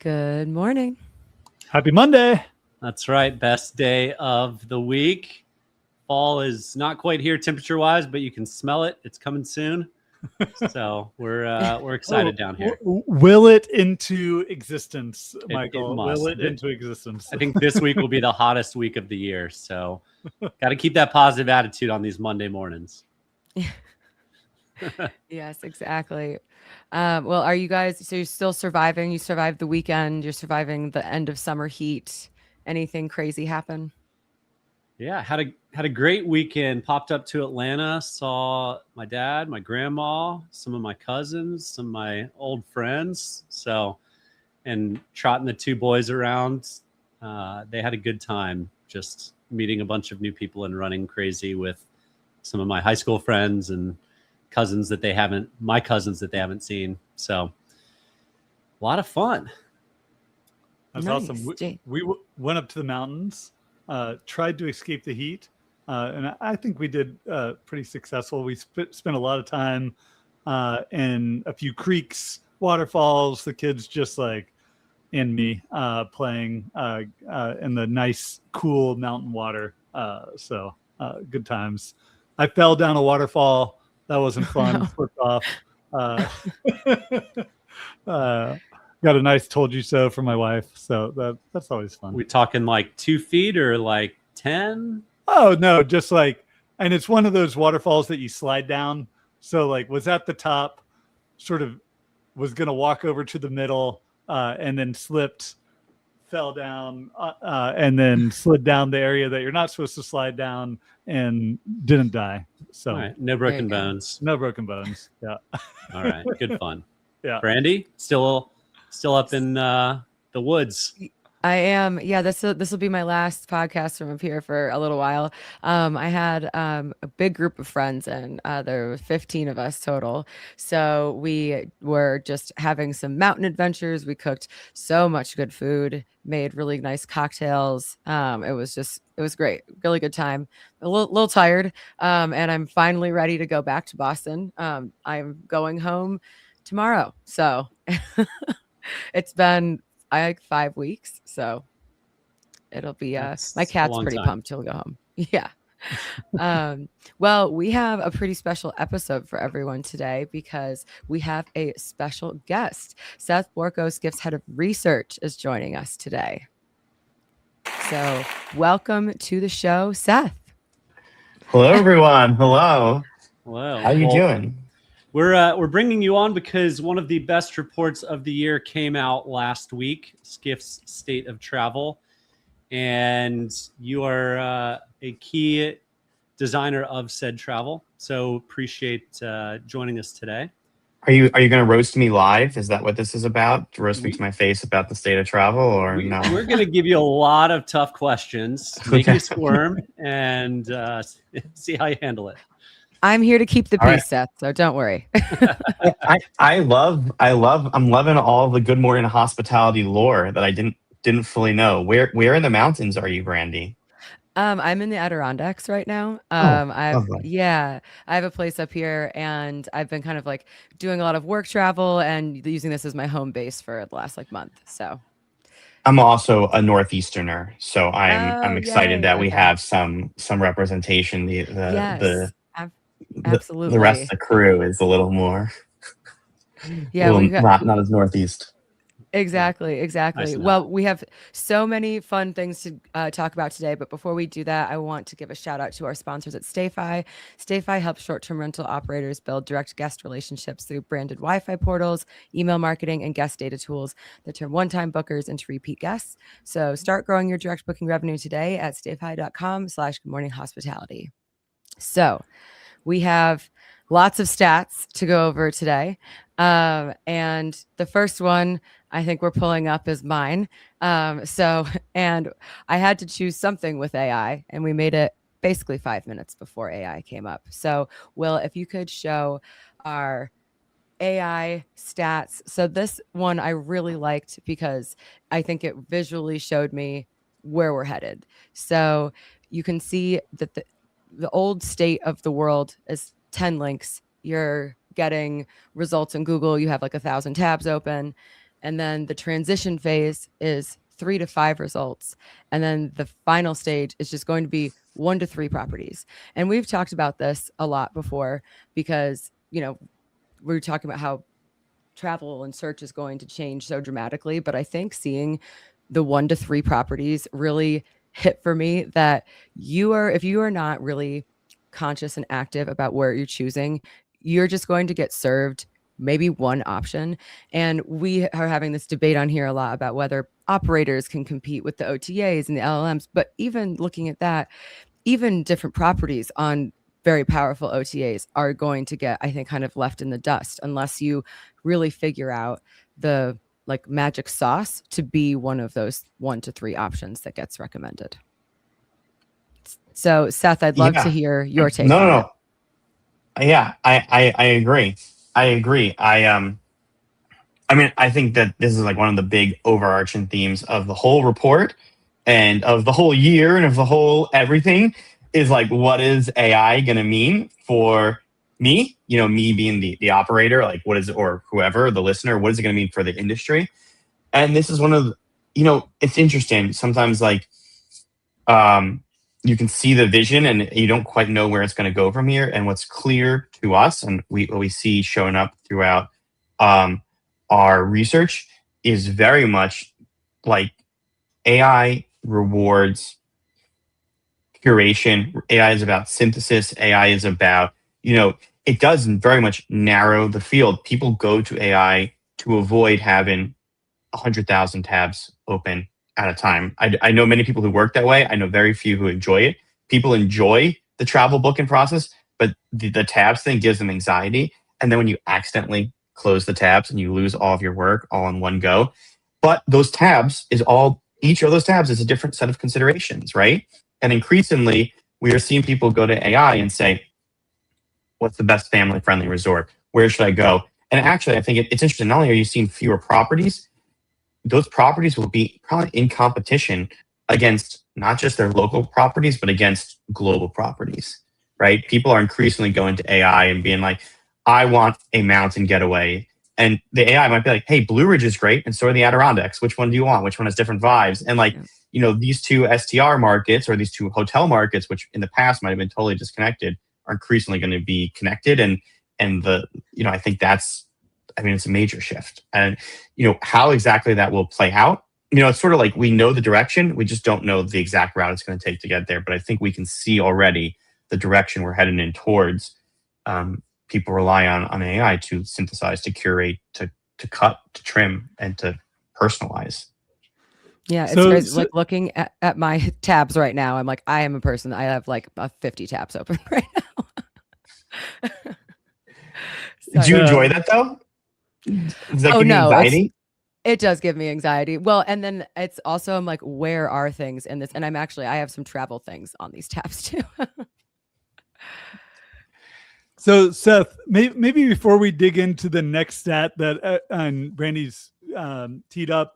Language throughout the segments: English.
Good morning. Happy Monday. That's right. Best day of the week. Fall is not quite here temperature-wise, but you can smell it. It's coming soon. So we're excited down here. Will it into existence, Michael? It must. Will it into existence? I think this week will be the hottest week of the year. So got to keep that positive attitude on these Monday mornings. Yes, exactly. Well, are you guys, so you're still surviving? You survived the weekend. You're surviving the end of summer heat. Anything crazy happen? Yeah, had a great weekend. Popped up to Atlanta, saw my dad, my grandma, some of my cousins, some of my old friends. So, and trotting the two boys around. They had a good time just meeting a bunch of new people and running crazy with some of my high school friends and cousins that they haven't seen. So, a lot of fun. That's awesome. We went up to the mountains. Tried to escape the heat, and I think we did pretty successful. We spent a lot of time in a few creeks, waterfalls. The kids just like and me playing in the nice, cool mountain water. So good times. I fell down a waterfall. That wasn't fun. Flipped off. Got a nice "told you so" from my wife, so that's always fun. We talking like 2 feet or like 10? Oh no, just like, and it's one of those waterfalls that you slide down. So like, was at the top, sort of, was gonna walk over to the middle, and then slipped, fell down, and then slid down the area that you're not supposed to slide down, and didn't die. So all right. No broken bones. No broken bones. Yeah. All right. Good fun. Yeah. Brandy, still up in the woods. I am. Yeah, this will be my last podcast from up here for a little while. I had a big group of friends, and there were 15 of us total. So we were just having some mountain adventures. We cooked so much good food, made really nice cocktails. It was great. Really good time. A little tired, and I'm finally ready to go back to Boston. I'm going home tomorrow. So it's been 5 weeks, so it'll be my cat's pretty pumped he'll go home. Yeah. Well, we have a pretty special episode for everyone today because we have a special guest. Seth Borko, Skift's head of research, is joining us today. So welcome to the show, Seth. Hello, everyone. Hello. Hello. How you doing? We're bringing you on because one of the best reports of the year came out last week, Skift State of Travel, and you are a key designer of said travel. So appreciate joining us today. Are you going to roast me live? Is that what this is about? To roast me to my face about the state of travel, or no? We're going to give you a lot of tough questions, make you squirm, and see how you handle it. I'm here to keep the peace, Seth, so don't worry. I'm loving all the Good Morning Hospitality lore that I didn't fully know. Where in the mountains are you, Brandy? I'm in the Adirondacks right now. I have a place up here, and I've been kind of like doing a lot of work travel and using this as my home base for the last month. So I'm also a Northeasterner, so I'm excited that we have some representation. Absolutely. The rest of the crew is a little more, not as Northeast. Exactly. Well, we have so many fun things to talk about today, but before we do that, I want to give a shout out to our sponsors at StayFi. StayFi helps short-term rental operators build direct guest relationships through branded Wi-Fi portals, email marketing, and guest data tools that turn one-time bookers into repeat guests. So start growing your direct booking revenue today at stayfi.com/goodmorninghospitality. So we have lots of stats to go over today. And the first one I think we're pulling up is mine. And I had to choose something with AI, and we made it basically 5 minutes before AI came up. So Will, if you could show our AI stats. So this one I really liked because I think it visually showed me where we're headed. So you can see that the old state of the world is 10 links. You're getting results in Google. You have like 1,000 tabs open. And then the transition phase is 3 to 5 results. And then the final stage is just going to be 1 to 3 properties. And we've talked about this a lot before because, you know, we were talking about how travel and search is going to change so dramatically. But I think seeing the 1 to 3 properties really hit for me that if you are not really conscious and active about where you're choosing, you're just going to get served maybe one option. And we are having this debate on here a lot about whether operators can compete with the OTAs and the LLMs. But even looking at that, even different properties on very powerful OTAs are going to get, I think, kind of left in the dust unless you really figure out the like magic sauce to be one of those 1 to 3 options that gets recommended. So Seth, I'd love to hear your take on it. Yeah, I agree. I mean, I think that this is like one of the big overarching themes of the whole report and of the whole year and of the whole everything is like, what is AI going to mean for me? You know, me being the operator, like what is, or whoever, the listener, what is it going to mean for the industry? And this is one of, you know, it's interesting. Sometimes like, you can see the vision and you don't quite know where it's going to go from here. And what's clear to us and what we see showing up throughout our research is very much like AI rewards curation. AI is about synthesis. AI is about, you know, it does very much narrow the field. People go to AI to avoid having 100,000 tabs open at a time. I know many people who work that way. I know very few who enjoy it. People enjoy the travel booking process, but the tabs thing gives them anxiety. And then when you accidentally close the tabs and you lose all of your work all in one go, but those tabs each of those tabs is a different set of considerations, right? And increasingly, we are seeing people go to AI and say, what's the best family-friendly resort? Where should I go? And actually, I think it's interesting. Not only are you seeing fewer properties, those properties will be probably in competition against not just their local properties, but against global properties, right? People are increasingly going to AI and being like, I want a mountain getaway. And the AI might be like, hey, Blue Ridge is great. And so are the Adirondacks. Which one do you want? Which one has different vibes? And like, you know, these two STR markets or these two hotel markets, which in the past might have been totally disconnected, are increasingly going to be connected. And the, you know, I think it's a major shift. And, you know, how exactly that will play out, you know, it's sort of like we know the direction, we just don't know the exact route it's going to take to get there. But I think we can see already the direction we're heading in towards. People rely on AI to synthesize, to curate, to cut, to trim, and to personal-ize. Yeah, it's like looking at my tabs right now. I'm like, I am a person. I have like 50 tabs open right now. Do you enjoy that though? Does that give you anxiety? It does give me anxiety. Well, and then it's also, I'm like, where are things in this? And I have some travel things on these tabs too. So Seth, maybe before we dig into the next stat that Brandy's teed up,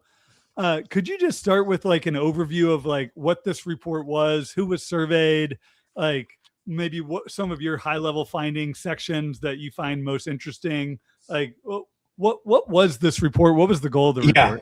could you just start with like an overview of like what this report was, who was surveyed, like maybe what some of your high level finding sections that you find most interesting? Like what was this report? What was the goal of the report?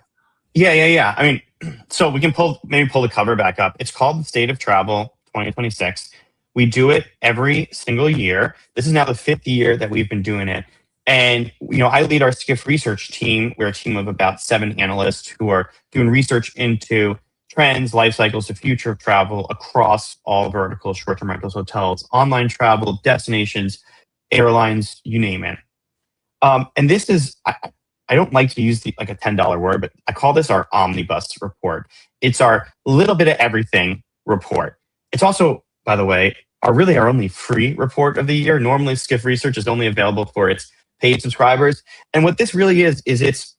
Yeah. I mean, so we can pull the cover back up. It's called the State of Travel 2026. We do it every single year. This is now the 5th year that we've been doing it. And, you know, I lead our Skift research team. We're a team of about 7 analysts who are doing research into trends, life cycles, the future of travel across all verticals, short-term rentals, hotels, online travel, destinations, airlines, you name it. And this is, I don't like to use like a $10 word, but I call this our omnibus report. It's our little bit of everything report. It's also, by the way, our only free report of the year. Normally, Skift Research is only available for its paid subscribers. And what this really is it's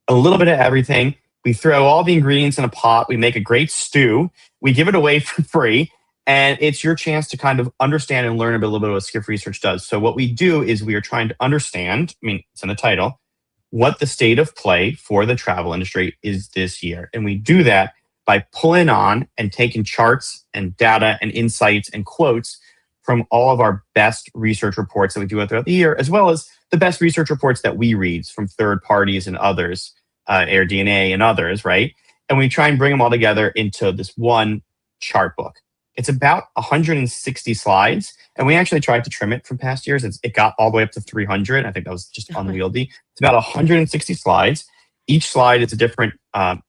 a little bit of everything. We throw all the ingredients in a pot. We make a great stew. We give it away for free. And it's your chance to kind of understand and learn a little bit of what Skift Research does. So what we do is we are trying to understand, I mean, it's in the title, what the state of play for the travel industry is this year. And we do that by pulling on and taking charts and data and insights and quotes from all of our best research reports that we do throughout the year, as well as the best research reports that we read from third parties and others, AirDNA and others, right? And we try and bring them all together into this one chart book. It's about 160 slides, and we actually tried to trim it from past years. It got all the way up to 300. I think that was just unwieldy. It's about 160 slides. Each slide is a different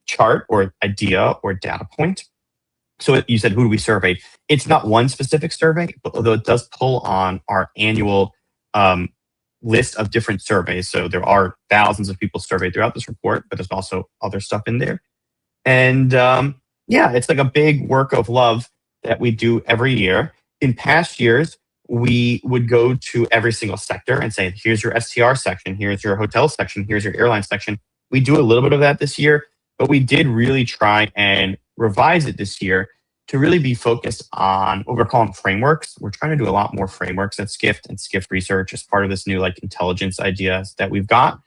chart or idea or data point. So you said, who do we survey? It's not one specific survey, but although it does pull on our annual list of different surveys. So there are thousands of people surveyed throughout this report, but there's also other stuff in there. And it's like a big work of love that we do every year. In past years, we would go to every single sector and say, here's your STR section, here's your hotel section, here's your airline section. We do a little bit of that this year, but we did really try and revise it this year to really be focused on what we're calling frameworks. We're trying to do a lot more frameworks at Skift and Skift Research as part of this new like intelligence ideas that we've got.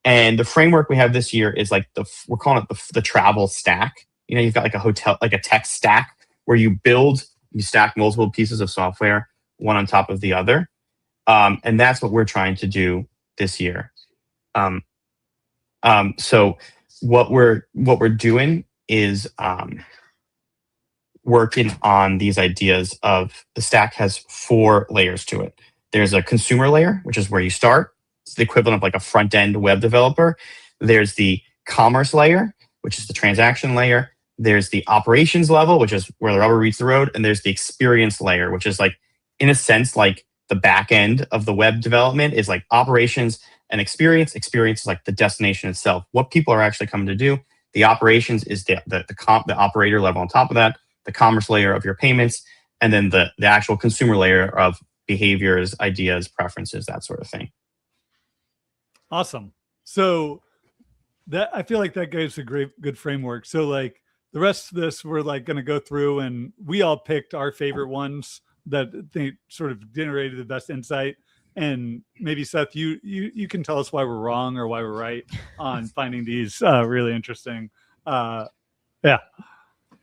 And the framework we have this year is like we're calling it the travel stack. You know, you've got like a hotel, like a tech stack where you stack multiple pieces of software, one on top of the other. And that's what we're trying to do this year. So what we're doing is working on these ideas of the stack has 4 layers to it. There's a consumer layer, which is where you start. It's the equivalent of like a front-end web developer. There's the commerce layer, which is the transaction layer. There's the operations level, which is where the rubber meets the road. And there's the experience layer, which is like, in a sense, like the back end of the web development is like operations and experience. Experience is like the destination itself, what people are actually coming to do. The operations is the operator level on top of that, the commerce layer of your payments, and then the actual consumer layer of behaviors, ideas, preferences, that sort of thing. Awesome. So that I feel like that gives a good framework. So like the rest of this, we're like going to go through and we all picked our favorite ones that they sort of generated the best insight. And maybe Seth, you can tell us why we're wrong or why we're right on finding these really interesting.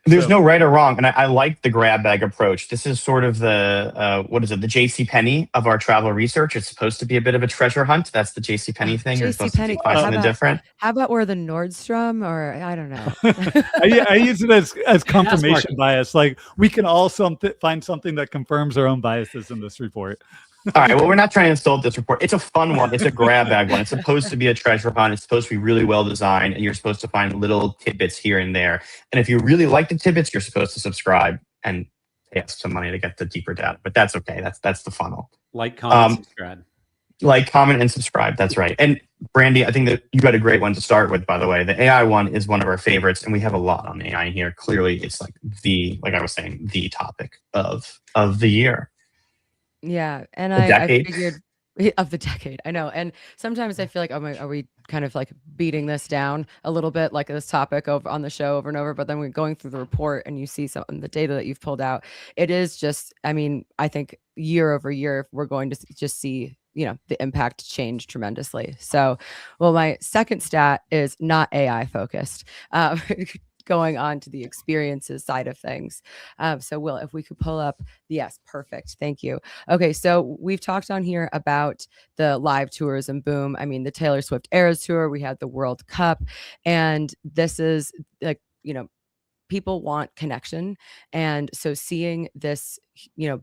There's no right or wrong, and I like the grab bag approach. This is sort of the the JCPenney of our travel research. It's supposed to be a bit of a treasure hunt. That's the JCPenney thing. You're supposed to find something different. How about we're the Nordstrom, or I don't know. I use it as confirmation bias. Like we can all find something that confirms our own biases in this report. All right. Well, we're not trying to insult this report. It's a fun one. It's a grab bag one. It's supposed to be a treasure hunt. It's supposed to be really well designed, and you're supposed to find little tidbits here and there. And if you really like the tidbits, you're supposed to subscribe and pay us some money to get the deeper data. But that's okay. That's the funnel. Like, comment, subscribe. Like, comment, and subscribe. That's right. And Brandy, I think that you got a great one to start with, by the way. The AI one is one of our favorites, and we have a lot on AI here. Clearly, it's like I was saying, the topic of the year. Yeah, and I figured of the decade. I know, and sometimes I feel like, are we kind of like beating this down a little bit, like this topic on the show over and over? But then we're going through the report, and you see some the data that you've pulled out. It is just, I mean, I think year over year we're going to just see the impact change tremendously. So, well, my second stat is not AI focused. Going on to the experiences side of things. So Will, if we could pull up, yes, perfect. Thank you. Okay. So we've talked on here about the live tourism boom. I mean, the Taylor Swift Eras Tour, we had the World Cup, and this is like, people want connection. And so seeing this,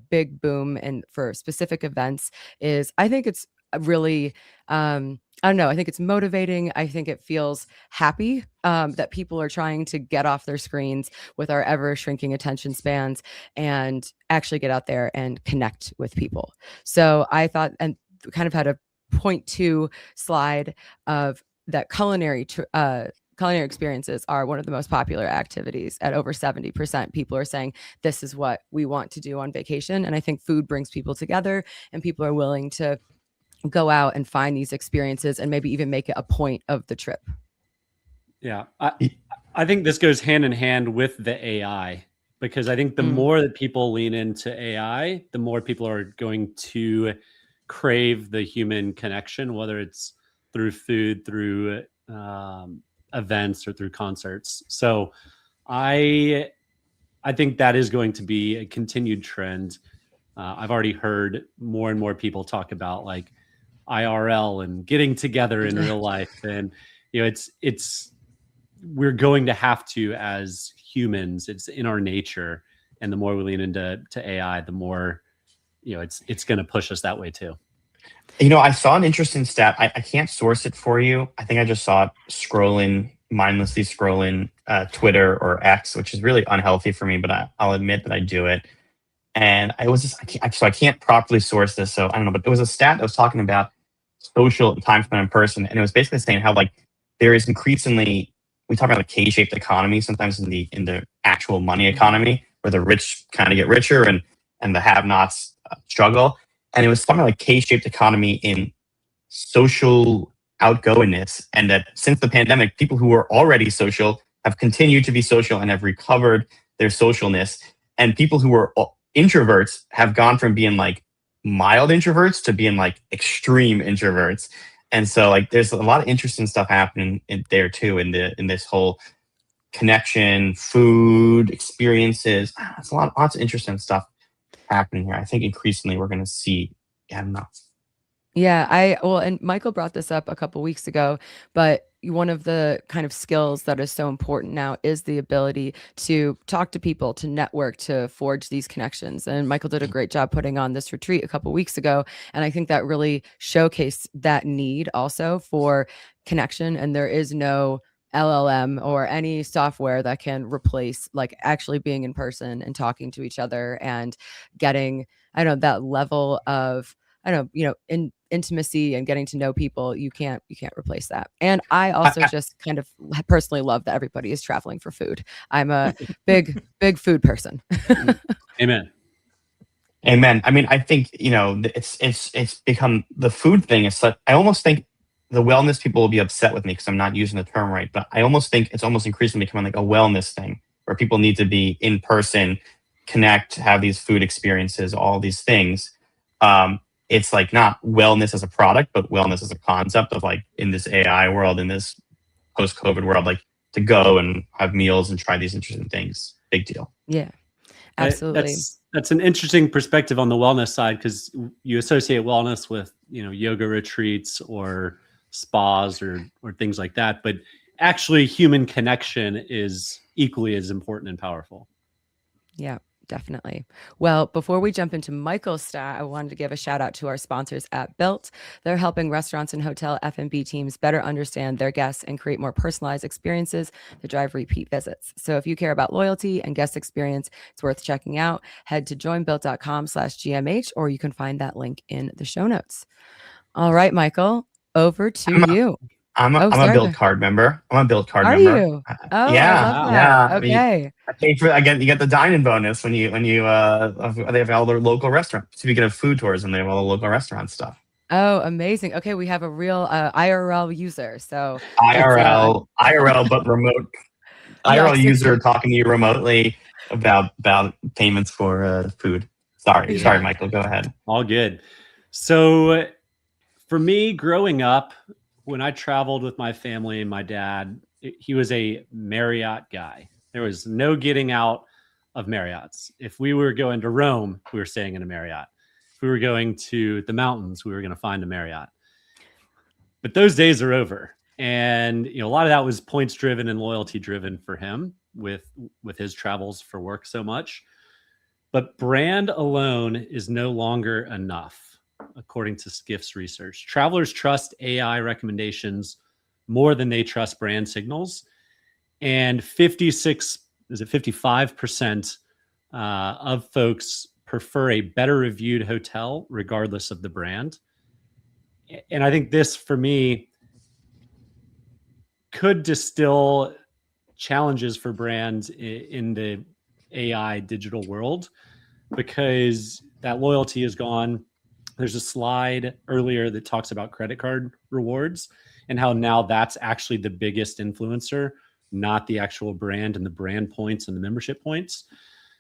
big boom and for specific events I think it's really, I don't know. I think it's motivating. I think it feels happy that people are trying to get off their screens with our ever shrinking attention spans and actually get out there and connect with people. So I thought, and kind of had a 0.2 slide of that culinary experiences are one of the most popular activities. At over 70%, people are saying this is what we want to do on vacation. And I think food brings people together, and people are willing to go out and find these experiences and maybe even make it a point of the trip. Yeah. I think this goes hand in hand with the AI, because I think the more that people lean into AI, the more people are going to crave the human connection, whether it's through food, through events, or through concerts. So I think that is going to be a continued trend. I've already heard more and more people talk about like IRL and getting together in real life. And, we're going to have to, as humans, it's in our nature. And the more we lean into AI, the more, it's going to push us that way too. I saw an interesting stat. I can't source it for you. I think I just saw it mindlessly scrolling Twitter or X, which is really unhealthy for me, but I'll admit that I do it. And I can't properly source this. So I don't know, but it was a stat that was talking about social time spent in person. And it was basically saying how like there is increasingly, we talk about the K-shaped economy, sometimes in the actual money economy, where the rich kind of get richer and the have-nots struggle. And it was something like K-shaped economy in social outgoingness. And that since the pandemic, people who were already social have continued to be social and have recovered their socialness. And people who were introverts have gone from being like mild introverts to being like extreme introverts. And so like there's a lot of interesting stuff happening there too in this whole connection, food, experiences. It's lots of interesting stuff happening here. I think increasingly we're going to see. Yeah, I don't know. Yeah, and Michael brought this up a couple weeks ago, but one of the kind of skills that is so important now is the ability to talk to people, to network, to forge these connections. And Michael did a great job putting on this retreat a couple weeks ago. And I think that really showcased that need also for connection. And there is no LLM or any software that can replace like actually being in person and talking to each other and getting, that level of, in intimacy and getting to know people. You can't replace that. And I also just kind of personally love that everybody is traveling for food. I'm a big food person. Amen. I mean, I think, it's become the food thing. It's like, I almost think the wellness people will be upset with me because I'm not using the term right, but I almost think it's almost increasingly becoming like a wellness thing where people need to be in person, connect, have these food experiences, all these things. It's like not wellness as a product, but wellness as a concept of like in this AI world, in this post-COVID world, like to go and have meals and try these interesting things. Big deal. Yeah, absolutely. That's an interesting perspective on the wellness side, because you associate wellness with, yoga retreats or spas or things like that. But actually human connection is equally as important and powerful. Yeah. Definitely. Well, before we jump into Michael's stat, I wanted to give a shout out to our sponsors at Bilt. They're helping restaurants and hotel F&B teams better understand their guests and create more personalized experiences that drive repeat visits. So if you care about loyalty and guest experience, it's worth checking out. Head to joinbilt.com/GMH, or you can find that link in the show notes. All right, Michael, over to you. I'm a Bilt card member. I'm a Bilt card member. Are you? Oh, yeah, I love that. Yeah. Okay. You get the dining bonus when you they have all their local restaurants. Speaking of food tourism, they have all the local restaurant stuff. Oh, amazing. Okay, we have a real IRL user. So IRL, but remote. IRL user talking to you remotely about payments for food. Sorry, Michael. Go ahead. All good. So for me, growing up, when I traveled with my family and my dad, he was a Marriott guy. There was no getting out of Marriotts. If we were going to Rome, we were staying in a Marriott. If we were going to the mountains, we were going to find a Marriott. But those days are over. And a lot of that was points driven and loyalty driven for him with his travels for work so much. But brand alone is no longer enough. According to Skift's research, travelers trust AI recommendations more than they trust brand signals. And 55% of folks prefer a better reviewed hotel regardless of the brand. And I think this, for me, could distill challenges for brands in the AI digital world, because that loyalty is gone. There's a slide earlier that talks about credit card rewards and how now that's actually the biggest influencer, not the actual brand and the brand points and the membership points.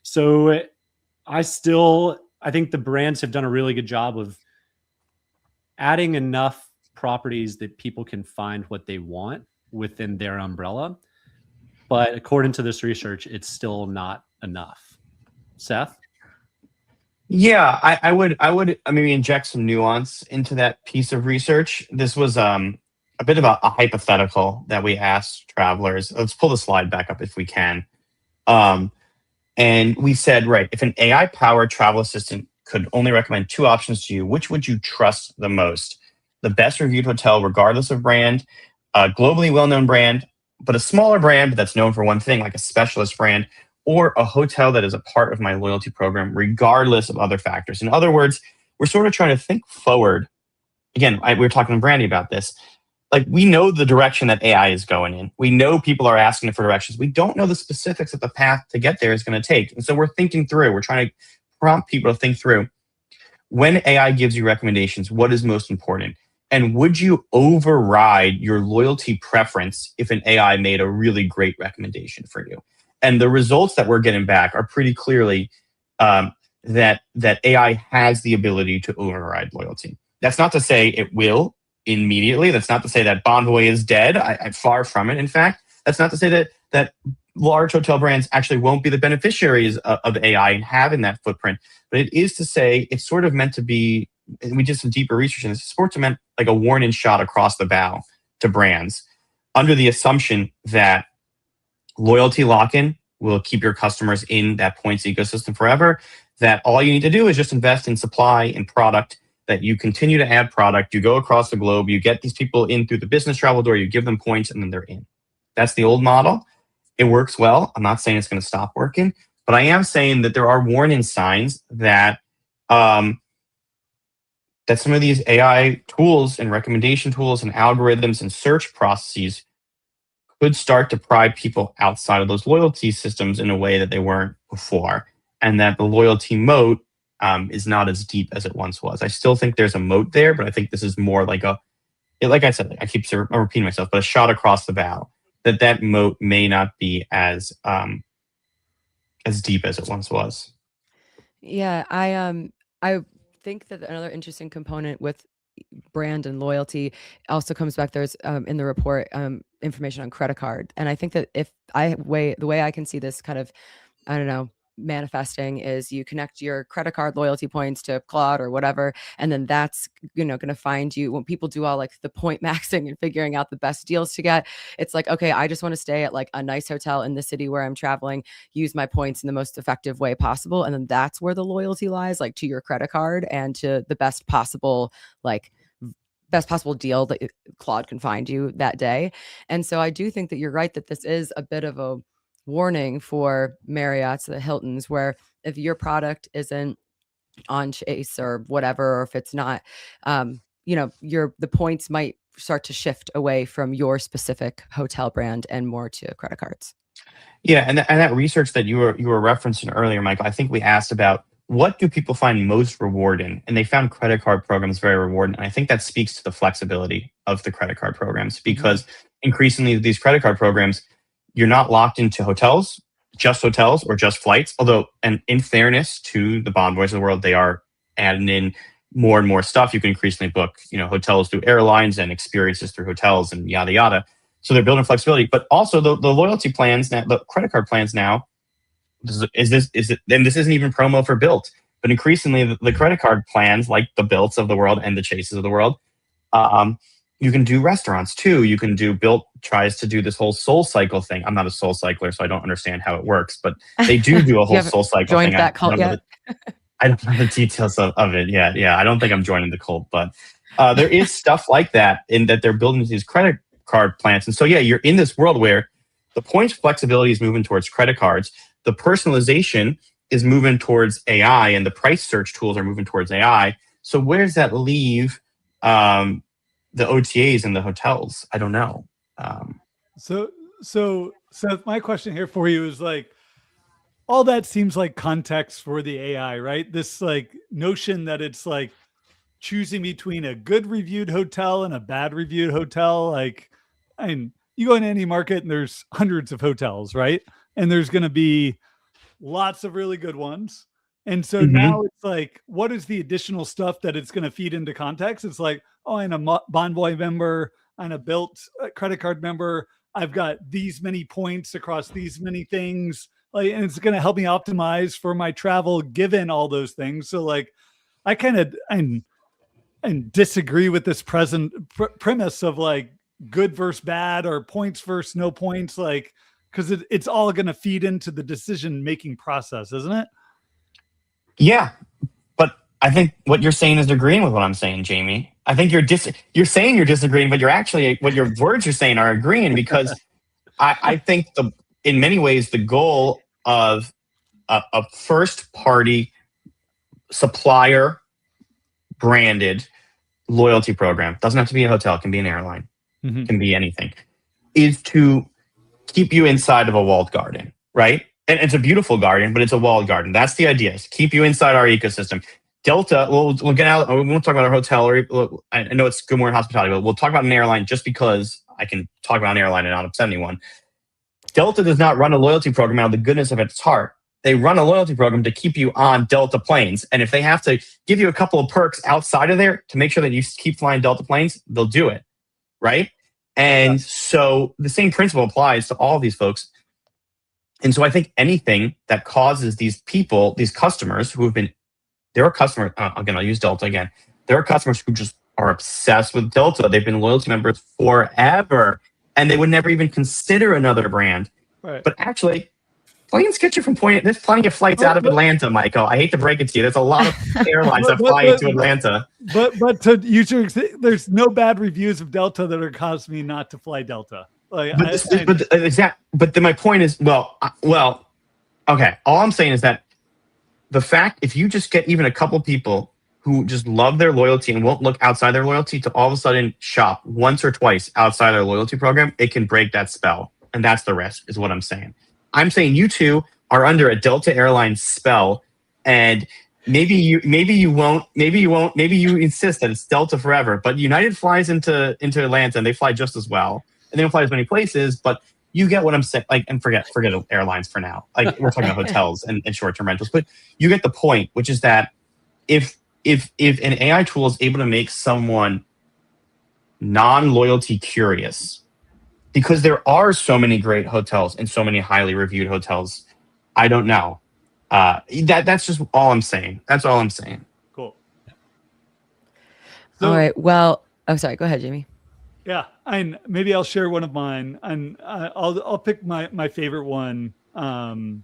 So I think the brands have done a really good job of adding enough properties that people can find what they want within their umbrella. But according to this research, it's still not enough. Seth? Yeah, I would maybe inject some nuance into that piece of research. This was a bit of a hypothetical that we asked travelers. Let's pull the slide back up if we can. Um, and we said, right, if an AI powered travel assistant could only recommend two options to you, which would you trust the most? The best reviewed hotel, regardless of brand, a globally well known brand, but a smaller brand but that's known for one thing, like a specialist brand, or a hotel that is a part of my loyalty program, regardless of other factors. In other words, we're sort of trying to think forward. Again, we were talking to Brandy about this. Like, we know the direction that AI is going in. We know people are asking for directions. We don't know the specifics that the path to get there is going to take. And so we're thinking through. We're trying to prompt people to think through. When AI gives you recommendations, what is most important? And would you override your loyalty preference if an AI made a really great recommendation for you? And the results that we're getting back are pretty clearly that AI has the ability to override loyalty. That's not to say it will immediately. That's not to say that Bonvoy is dead. I'm far from it. In fact, that's not to say that large hotel brands actually won't be the beneficiaries of AI and having that footprint. But it is to say it's sort of meant to be, and we did some deeper research in this, it's sort of meant like a warning shot across the bow to brands under the assumption that loyalty lock-in will keep your customers in that points ecosystem forever, that all you need to do is just invest in supply and product, that you continue to add product, you go across the globe, you get these people in through the business travel door, you give them points, and then they're in. That's the old model. It works well. I'm not saying it's going to stop working, but I am saying that there are warning signs that that some of these AI tools and recommendation tools and algorithms and search processes could start to pry people outside of those loyalty systems in a way that they weren't before, and that the loyalty moat is not as deep as it once was. I still think there's a moat there, but I think this is more like like I said, I keep repeating myself, but a shot across the bow. That moat may not be as deep as it once was. Yeah, I think that another interesting component with brand and loyalty also comes back. There's in the report information on credit card, and I think that the way I can see this kind of, I don't know, manifesting is you connect your credit card loyalty points to Claude or whatever, and then that's going to find you when people do all like the point maxing and figuring out the best deals to get. It's like, okay, I just want to stay at like a nice hotel in the city where I'm traveling, use my points in the most effective way possible, and then that's where the loyalty lies, like to your credit card and to the best possible deal that Claude can find you that day. And so I do think that you're right that this is a bit of a warning for Marriott's, the Hiltons, where if your product isn't on Chase or whatever, or if it's not, the points might start to shift away from your specific hotel brand and more to credit cards. Yeah, and that research that you were referencing earlier, Michael, I think we asked about what do people find most rewarding, and they found credit card programs very rewarding. And I think that speaks to the flexibility of the credit card programs, because increasingly these credit card programs, you're not locked into hotels or just flights. Although, and in fairness to the Bonvoys of the world, they are adding in more and more stuff. You can increasingly book, hotels through airlines and experiences through hotels and yada yada. So they're building flexibility, but also the loyalty plans now, the credit card plans now. Is it? And this isn't even promo for Bilt, but increasingly the credit card plans, like the Bilts of the world and the Chases of the world, you can do restaurants too. You can do Bilt tries to do this whole soul cycle thing. I'm not a soul cycler, so I don't understand how it works, but they do a whole soul cycle joined thing. That cult yet? I don't know the details of it. Yeah. I don't think I'm joining the cult, but there is stuff like that in that they're building these credit card plans. And so, yeah, you're in this world where the points flexibility is moving towards credit cards. The personalization is moving towards AI, and the price search tools are moving towards AI. So where does that leave the OTAs and the hotels? I don't know. So Seth, my question here for you is like, all that seems like context for the AI, right? This like notion that it's like choosing between a good reviewed hotel and a bad reviewed hotel. Like, I mean, you go in any market and there's hundreds of hotels, right? And there's going to be lots of really good ones. And so now it's like, what is the additional stuff that it's going to feed into context? It's like, oh, I'm a Bonvoy member, I'm a Bilt credit card member, I've got these many points across these many things. like, and it's going to help me optimize for my travel given all those things. So like, I kind of and disagree with this premise of like good versus bad or points versus no points, like, because it's all going to feed into the decision making process, isn't it? Yeah, but I think what you're saying is agreeing with what I'm saying, Jamie. I think you're saying you're disagreeing, but you're actually, what your words you're saying are agreeing, because I think in many ways the goal of a first party supplier branded loyalty program, doesn't have to be a hotel, it can be an airline, can be anything, is to keep you inside of a walled garden, right? And it's a beautiful garden, but it's a walled garden. That's the idea, is keep you inside our ecosystem. Delta, we'll get out, we won't talk about our hotel, or I know it's Good Morning Hospitality, but we'll talk about an airline just because I can talk about an airline and not upset anyone. Delta does not run a loyalty program out of the goodness of its heart. They run a loyalty program to keep you on Delta planes. And if they have to give you a couple of perks outside of there to make sure that you keep flying Delta planes, they'll do it, right? And so the same principle applies to all of these folks. And so I think anything that causes these people, these customers who have been, there are customers, again, I'll use Delta again. There are customers who just are obsessed with Delta. They've been loyalty members forever, and they would never even consider another brand. Right. But actually, planes get you from point. There's plenty of flights out of Atlanta, Michael. I hate to break it to you. There's a lot of airlines that fly into Atlanta. But to use there's no bad reviews of Delta that are causing me not to fly Delta. Like, but then my point is, okay. All I'm saying is that the fact, if you just get even a couple people who just love their loyalty and won't look outside their loyalty to all of a sudden shop once or twice outside their loyalty program, it can break that spell. And that's the risk, is what I'm saying. I'm saying you two are under a Delta Airlines spell, and maybe you insist that it's Delta forever, but United flies into Atlanta and they fly just as well. And they don't fly as many places, but you get what I'm saying. Like, and forget airlines for now. Like, we're talking about hotels and short-term rentals, but you get the point, which is that if an AI tool is able to make someone non-loyalty curious, because there are so many great hotels and so many highly reviewed hotels, I don't know. That's just all I'm saying. That's all I'm saying. Cool. So, all right. Well, sorry. Go ahead, Jamie. Yeah, and maybe I'll share one of mine, and I'll pick my favorite one, and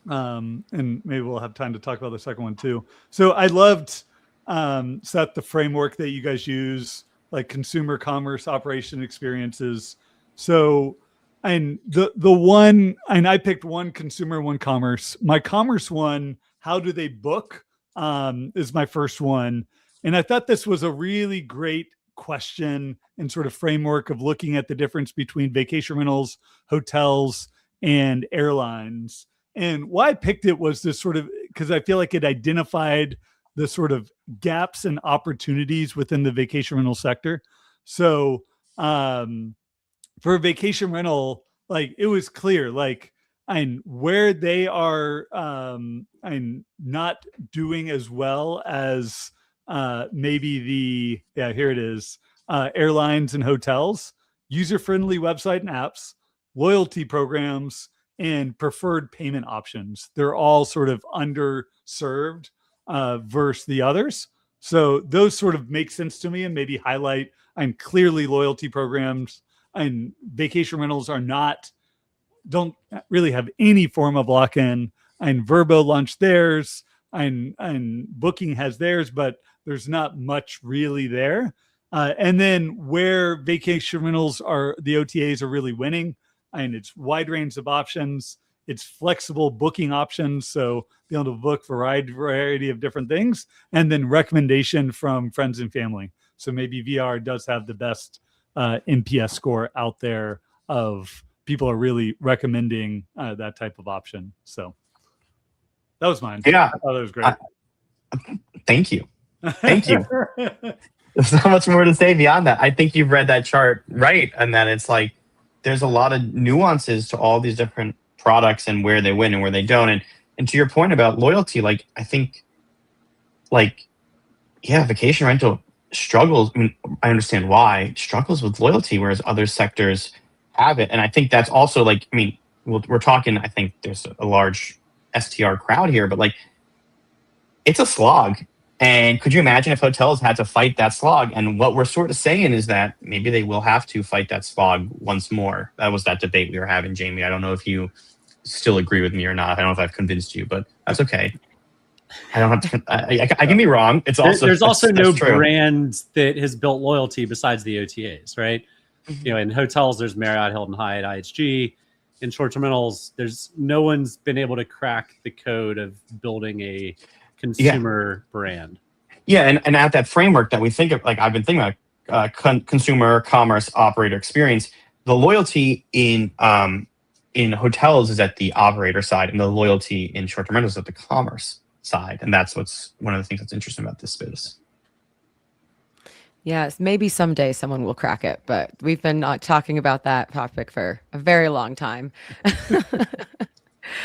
maybe we'll have time to talk about the second one too. So I loved, Seth, the framework that you guys use, like consumer commerce operation experiences. So, and the one, and I picked one consumer, one commerce. My commerce one, how do they book, is my first one, and I thought this was a really great question and sort of framework of looking at the difference between vacation rentals, hotels, and airlines. And why I picked it was this sort of, because I feel like it identified the sort of gaps and opportunities within the vacation rental sector. So for a vacation rental, like, it was clear, like, and where they are and not doing as well as maybe here it is, airlines and hotels, user-friendly website and apps, loyalty programs, and preferred payment options. They're all sort of underserved versus the others. So those sort of make sense to me and maybe highlight, and clearly loyalty programs and vacation rentals don't really have any form of lock-in, and Vrbo launched theirs, and Booking has theirs, but there's not much really there. And then where vacation rentals are, the OTAs are really winning, and it's wide range of options. It's flexible booking options, so be able to book variety of different things, and then recommendation from friends and family. So maybe VR does have the best NPS score out there of people are really recommending that type of option. So that was mine. Yeah, I thought that was great. Thank you. Thank you. There's not much more to say beyond that. I think you've read that chart right, and that it's like there's a lot of nuances to all these different products and where they win and where they don't. And to your point about loyalty, like, I think, like, yeah, vacation rental struggles. I mean, I understand why struggles with loyalty, whereas other sectors have it. And I think that's also, like, I mean, we're talking, I think there's a large STR crowd here, but like, it's a slog. And could you imagine if hotels had to fight that slog? And what we're sort of saying is that maybe they will have to fight that slog once more. That was that debate we were having, Jamie. I don't know if you still agree with me or not. I don't know if I've convinced you, but that's okay. I don't have to. I can be wrong. It's also there's also no true. brand that has built loyalty besides the OTAs, right? You know, in hotels, there's Marriott, Hilton, Hyatt, IHG. In short-term rentals, there's no one's been able to crack the code of building a consumer brand. Yeah, and at that framework that we think of, like I've been thinking about, consumer, commerce, operator experience, the loyalty in hotels is at the operator side, and the loyalty in short-term rentals is at the commerce side. And that's what's one of the things that's interesting about this space. Yes, maybe someday someone will crack it, but we've been not talking about that topic for a very long time.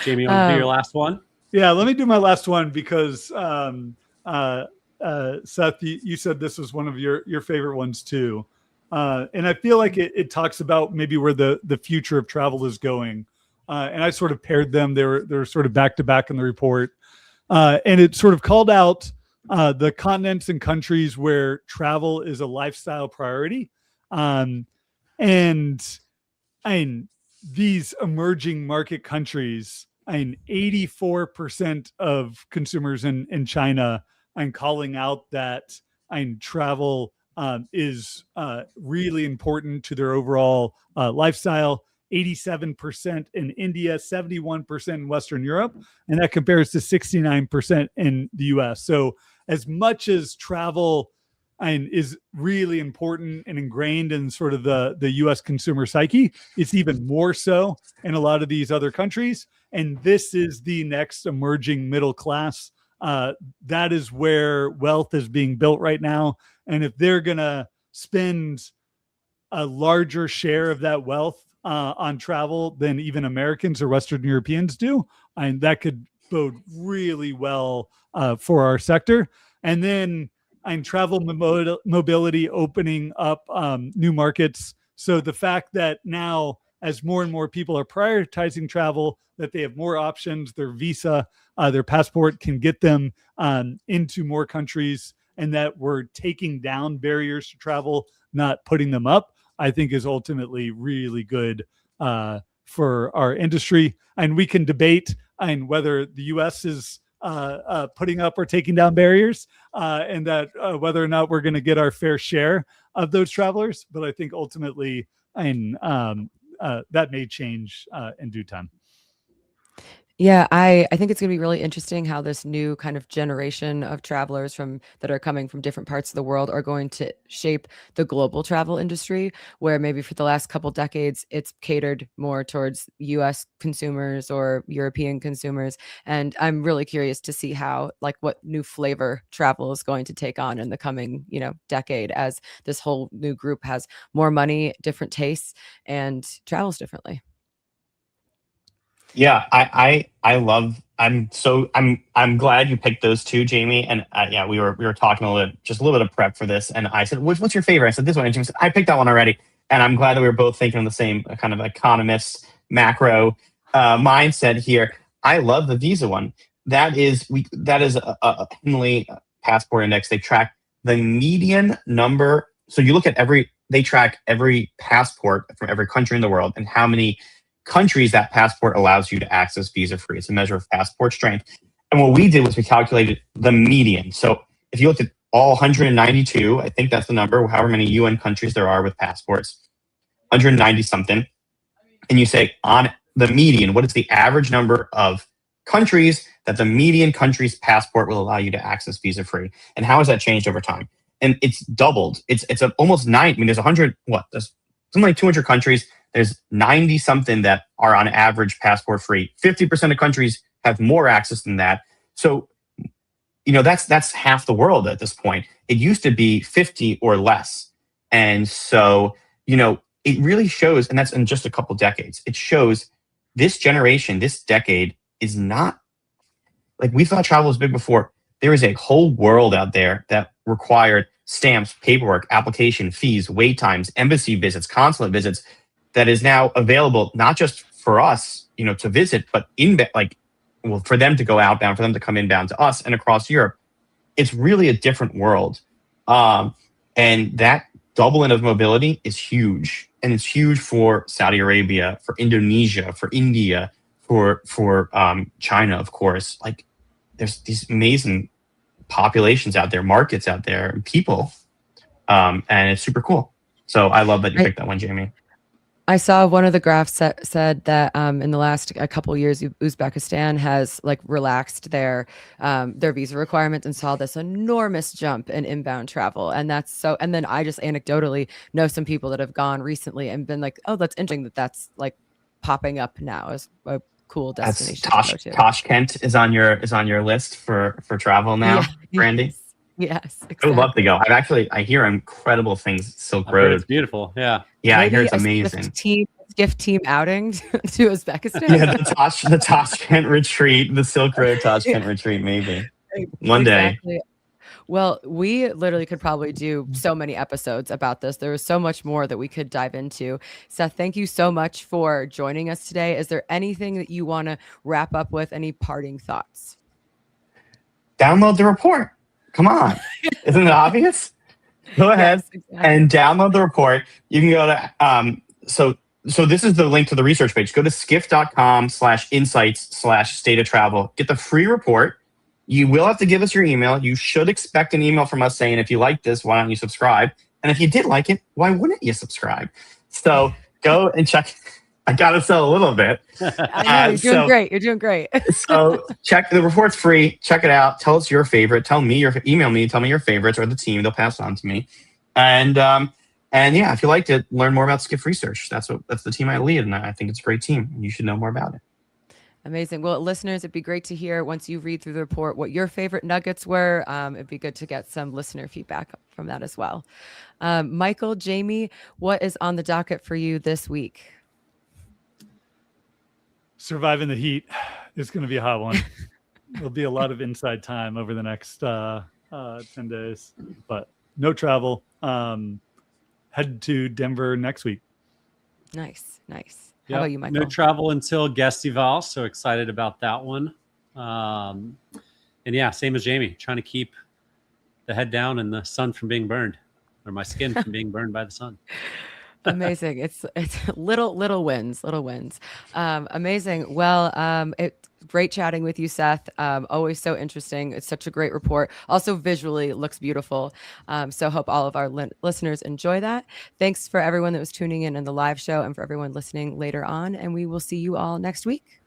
Jamie, you want to do your last one? Yeah, let me do my last one because Seth, you said this was one of your favorite ones too. And I feel like it talks about maybe where the future of travel is going. And I sort of paired them. They're sort of back to back in the report. And it sort of called out the continents and countries where travel is a lifestyle priority. And these emerging market countries, 84% of consumers in China calling out that travel is really important to their overall lifestyle. 87% in India, 71% in Western Europe, and that compares to 69% in the US. So as much as travel is really important and ingrained in sort of the US consumer psyche, it's even more so in a lot of these other countries. And this is the next emerging middle class. That is where wealth is being built right now. And if they're going to spend a larger share of that wealth on travel than even Americans or Western Europeans do, and that could bode really well for our sector. And then travel mobility opening up new markets. So the fact that now, as more and more people are prioritizing travel, that they have more options, their visa, their passport can get them into more countries, and that we're taking down barriers to travel, not putting them up, I think is ultimately really good for our industry. And we can debate whether the U.S. is putting up or taking down barriers, and that whether or not we're going to get our fair share of those travelers. But I think ultimately, that may change in due time. Yeah, I think it's going to be really interesting how this new kind of generation of travelers that are coming from different parts of the world are going to shape the global travel industry, where maybe for the last couple decades, it's catered more towards US consumers or European consumers. And I'm really curious to see what new flavor travel is going to take on in the coming, decade, as this whole new group has more money, different tastes, and travels differently. Yeah, I'm glad you picked those two, Jamie. And we were talking a little bit of prep for this, and I said, "What's your favorite?" I said, "This one." And Jamie said, "I picked that one already." And I'm glad that we were both thinking of the same kind of economist macro mindset here. I love the Visa one. That is a Henley passport index. They track the median number. So you look at they track every passport from every country in the world and how many countries that passport allows you to access visa-free. It's a measure of passport strength. And what we did was we calculated the median. So if you looked at all 192, I think that's the number, however many UN countries there are with passports, 190 something, and you say on the median, what is the average number of countries that the median country's passport will allow you to access visa-free? And how has that changed over time? And it's doubled. It's almost 9. I mean, there's something like 200 countries. There's 90 something that are on average passport free. 50% of countries have more access than that. So, that's half the world at this point. It used to be 50 or less. And so, it really shows, and that's in just a couple decades, it shows this generation, this decade is not like we thought travel was big before. There is a whole world out there that required stamps, paperwork, application, fees, wait times, embassy visits, consulate visits, that is now available not just for us, to visit, but for them to go outbound, for them to come inbound to us and across Europe, it's really a different world. And that doubling of mobility is huge. And it's huge for Saudi Arabia, for Indonesia, for India, for China, of course. Like, there's these amazing populations out there, markets out there, and people. And it's super cool. So I love that you picked that one, Jamie. I saw one of the graphs that said that in the last a couple of years, Uzbekistan has relaxed their visa requirements and saw this enormous jump in inbound travel. And and then I just anecdotally know some people that have gone recently and been like, oh, that's interesting that's popping up now as a cool destination. Tashkent is on your list for travel now, Brandy. Yes, exactly. I would love to go. I hear incredible things. Silk Road. It's beautiful. Yeah. Yeah, maybe I hear it's amazing. Skift team outing to Uzbekistan. Yeah, the Tashkent retreat, the Silk Road Tashkent retreat, maybe. One day. Well, we literally could probably do so many episodes about this. There was so much more that we could dive into. Seth, thank you so much for joining us today. Is there anything that you want to wrap up with? Any parting thoughts? Download the report. Come on. Isn't it obvious? Go ahead and download the report. You can go to, so this is the link to the research page. Go to skift.com/insights/state of travel. Get the free report. You will have to give us your email. You should expect an email from us saying, if you like this, why don't you subscribe? And if you did like it, why wouldn't you subscribe? So go and check. I got to sell a little bit. I know, you're doing great. You're doing great. So check the report's free. Check it out. Tell us your favorite. Email me. Tell me your favorites, or the team. They'll pass it on to me. And yeah, if you liked it, learn more about Skift Research. That's the team I lead, and I think it's a great team. You should know more about it. Amazing. Well, listeners, it'd be great to hear once you read through the report what your favorite nuggets were. It'd be good to get some listener feedback from that as well. Michael, Jamie, what is on the docket for you this week? Surviving the heat is going to be a hot one. There'll be a lot of inside time over the next 10 days, but no travel. Head to Denver next week. Nice. Yep. How about you, Michael? No travel until Gestival, so excited about that one. And yeah, same as Jamie, trying to keep the head down and the sun from being burned, or my skin from being burned by the sun. Amazing. It's little wins. Amazing. Well, it's great chatting with you, Seth. Always so interesting. It's such a great report. Also visually looks beautiful. So hope all of our listeners enjoy that. Thanks for everyone that was tuning in the live show and for everyone listening later on. And we will see you all next week.